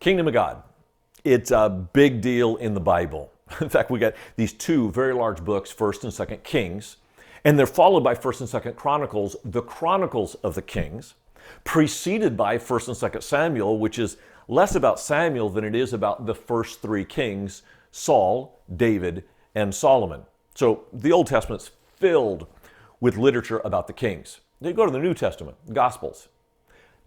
Kingdom of God. It's a big deal in the Bible. In fact, we got these two very large books, 1st and 2nd Kings, and they're followed by 1st and 2nd Chronicles, the Chronicles of the Kings, preceded by 1st and 2nd Samuel, which is less about Samuel than it is about the first three kings, Saul, David, and Solomon. So the Old Testament's filled with literature about the kings. Then you go to the New Testament, Gospels.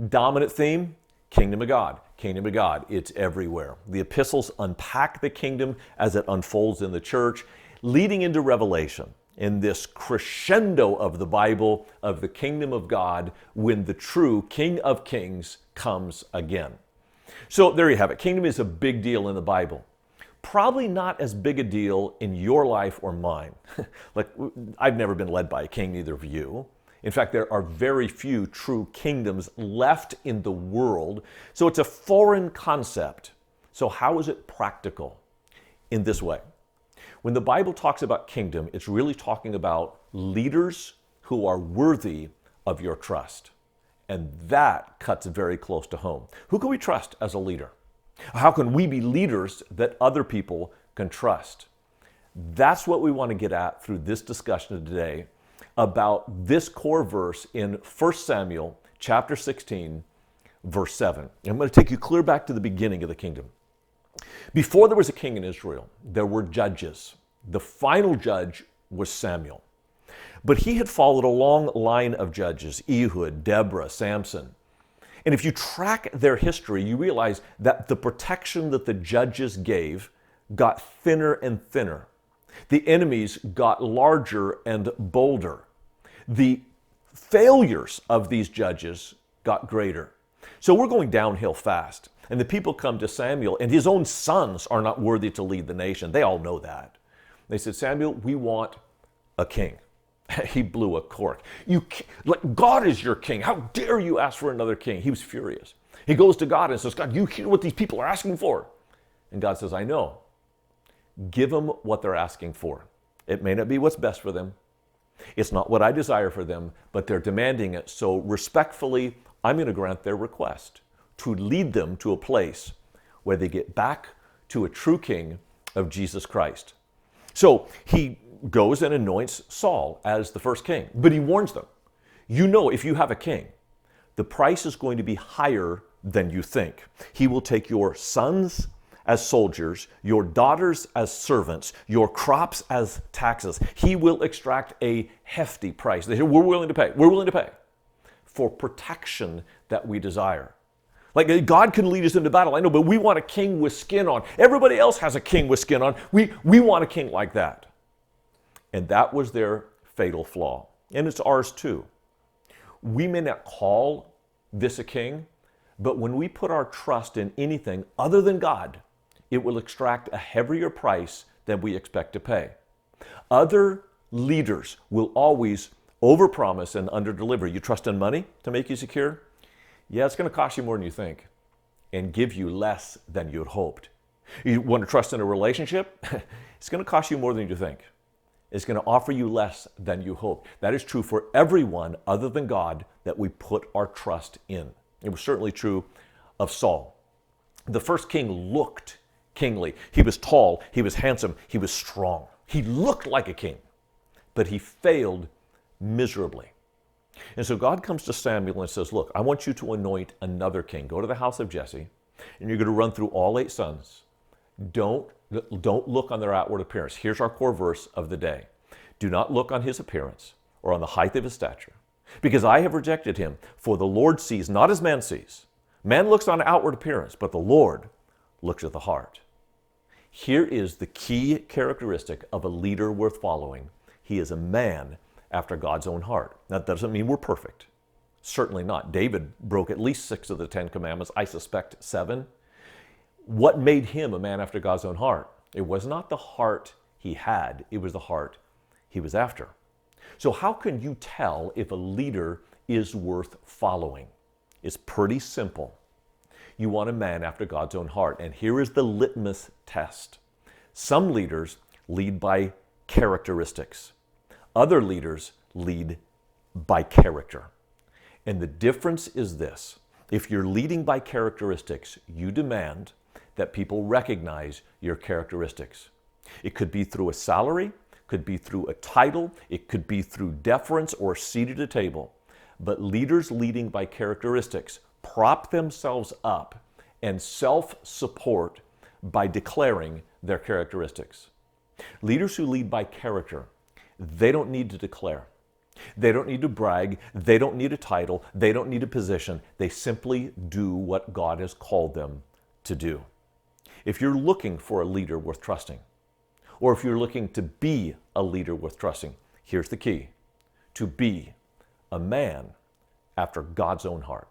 Dominant theme, Kingdom of God. Kingdom of God, it's everywhere. The epistles unpack the kingdom as it unfolds in the church, leading into Revelation, in this crescendo of the Bible, of the kingdom of God, when the true King of Kings comes again. So there you have it. Kingdom is a big deal in the Bible. Probably not as big a deal in your life or mine. Like, I've never been led by a king, neither of you. In fact, there are very few true kingdoms left in the world. So it's a foreign concept. So how is it practical? In this way. When the Bible talks about kingdom, it's really talking about leaders who are worthy of your trust. And that cuts very close to home. Who can we trust as a leader? How can we be leaders that other people can trust? That's what we want to get at through this discussion today about this core verse in 1 Samuel chapter 16, verse 7. I'm going to take you clear back to the beginning of the kingdom. Before there was a king in Israel, there were judges. The final judge was Samuel. But he had followed a long line of judges, Ehud, Deborah, Samson. And if you track their history, you realize that the protection that the judges gave got thinner and thinner. The enemies got larger and bolder. The failures of these judges got greater. So we're going downhill fast. And the people come to Samuel, and his own sons are not worthy to lead the nation. They all know that. They said, Samuel, we want a king. He blew a cork. God is your king. How dare you ask for another king? He was furious. He goes to God and says, God, you hear what these people are asking for? And God says, I know. Give them what they're asking for. It may not be what's best for them. It's not what I desire for them, but they're demanding it. So respectfully, I'm going to grant their request to lead them to a place where they get back to a true king of Jesus Christ. So he goes and anoints Saul as the first king, but he warns them, you know, if you have a king, the price is going to be higher than you think. He will take your sons as soldiers, your daughters as servants, your crops as taxes. He will extract a hefty price. They say, we're willing to pay for protection that we desire. Like, God can lead us into battle, I know, but we want a king with skin on. Everybody else has a king with skin on. We want a king like that. And that was their fatal flaw. And it's ours too. We may not call this a king, but when we put our trust in anything other than God, it will extract a heavier price than we expect to pay. Other leaders will always overpromise and underdeliver. You trust in money to make you secure? Yeah, it's going to cost you more than you think and give you less than you had hoped. You want to trust in a relationship? It's going to cost you more than you think. It's going to offer you less than you hope. That is true for everyone other than God that we put our trust in. It was certainly true of Saul. The first king looked kingly. He was tall, he was handsome, he was strong. He looked like a king, but he failed miserably. And so God comes to Samuel and says, look, I want you to anoint another king. Go to the house of Jesse, and you're going to run through all 8 sons. Don't look on their outward appearance. Here's our core verse of the day. Do not look on his appearance or on the height of his stature, because I have rejected him. For the Lord sees not as man sees. Man looks on outward appearance, but the Lord looks at the heart. Here is the key characteristic of a leader worth following. He is a man after God's own heart. That doesn't mean we're perfect. Certainly not. David broke at least 6 of the 10 commandments. I suspect 7. What made him a man after God's own heart? It was not the heart he had. It was the heart he was after. So how can you tell if a leader is worth following? It's pretty simple. You want a man after God's own heart. And here is the litmus test. Some leaders lead by characteristics. Other leaders lead by character. And the difference is this. If you're leading by characteristics, you demand that people recognize your characteristics. It could be through a salary, could be through a title, it could be through deference or a seat at a table. But leaders leading by characteristics prop themselves up and self-support by declaring their characteristics. Leaders who lead by character, they don't need to declare. They don't need to brag. They don't need a title. They don't need a position. They simply do what God has called them to do. If you're looking for a leader worth trusting, or if you're looking to be a leader worth trusting, here's the key: to be a man after God's own heart.